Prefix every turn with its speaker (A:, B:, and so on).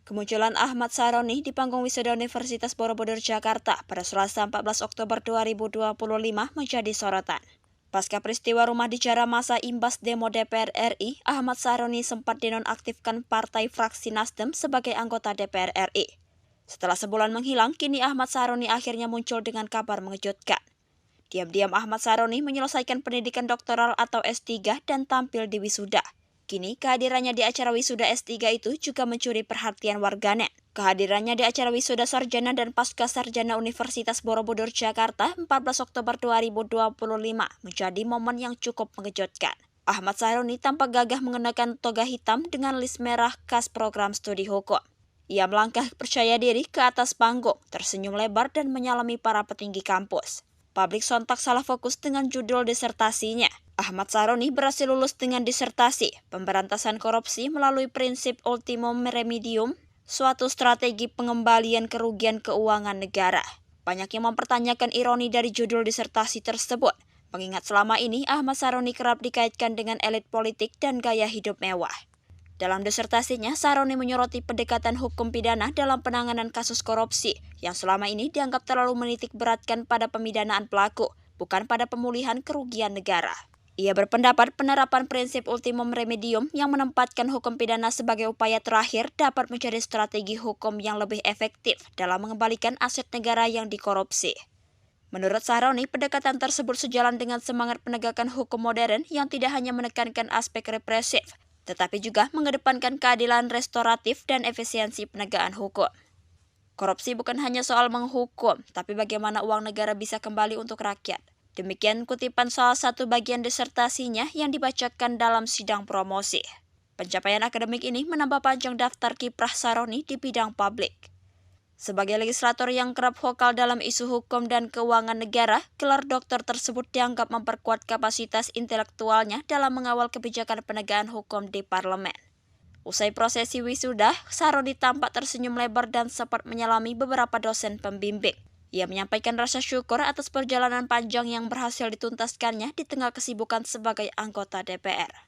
A: Kemunculan Ahmad Saroni di panggung wisuda Universitas Borobudur Jakarta pada Selasa 14 Oktober 2025 menjadi sorotan. Pasca peristiwa rumah dijarah masa imbas demo DPR RI, Ahmad Saroni sempat dinonaktifkan partai fraksi Nasdem sebagai anggota DPR RI. Setelah sebulan menghilang, kini Ahmad Saroni akhirnya muncul dengan kabar mengejutkan. Diam-diam Ahmad Saroni menyelesaikan pendidikan doktoral atau S3 dan tampil di wisuda. Kini kehadirannya di acara wisuda S3 itu juga mencuri perhatian warganet. Kehadirannya di acara wisuda sarjana dan pasca sarjana Universitas Borobudur Jakarta 14 Oktober 2025 menjadi momen yang cukup mengejutkan. Ahmad Saroni tampak gagah mengenakan toga hitam dengan list merah khas program studi hukum. Ia melangkah percaya diri ke atas panggung, tersenyum lebar dan menyalami para petinggi kampus. Publik sontak salah fokus dengan judul disertasinya. Ahmad Saroni berhasil lulus dengan disertasi pemberantasan korupsi melalui prinsip ultimum remedium, suatu strategi pengembalian kerugian keuangan negara. Banyak yang mempertanyakan ironi dari judul disertasi tersebut, mengingat selama ini Ahmad Saroni kerap dikaitkan dengan elit politik dan gaya hidup mewah. Dalam disertasinya, Saroni menyoroti pendekatan hukum pidana dalam penanganan kasus korupsi yang selama ini dianggap terlalu menitik beratkan pada pemidanaan pelaku, bukan pada pemulihan kerugian negara. Ia berpendapat penerapan prinsip ultimum remedium yang menempatkan hukum pidana sebagai upaya terakhir dapat menjadi strategi hukum yang lebih efektif dalam mengembalikan aset negara yang dikorupsi. Menurut Saroni, pendekatan tersebut sejalan dengan semangat penegakan hukum modern yang tidak hanya menekankan aspek represif, tetapi juga mengedepankan keadilan restoratif dan efisiensi penegakan hukum. Korupsi bukan hanya soal menghukum, tapi bagaimana uang negara bisa kembali untuk rakyat. Demikian kutipan salah satu bagian disertasinya yang dibacakan dalam sidang promosi. Pencapaian akademik ini menambah panjang daftar kiprah Saroni di bidang publik. Sebagai legislator yang kerap vokal dalam isu hukum dan keuangan negara, gelar doktor tersebut dianggap memperkuat kapasitas intelektualnya dalam mengawal kebijakan penegakan hukum di parlemen. Usai prosesi wisuda, Saroni tampak tersenyum lebar dan sempat menyalami beberapa dosen pembimbing. Ia menyampaikan rasa syukur atas perjalanan panjang yang berhasil dituntaskannya di tengah kesibukan sebagai anggota DPR.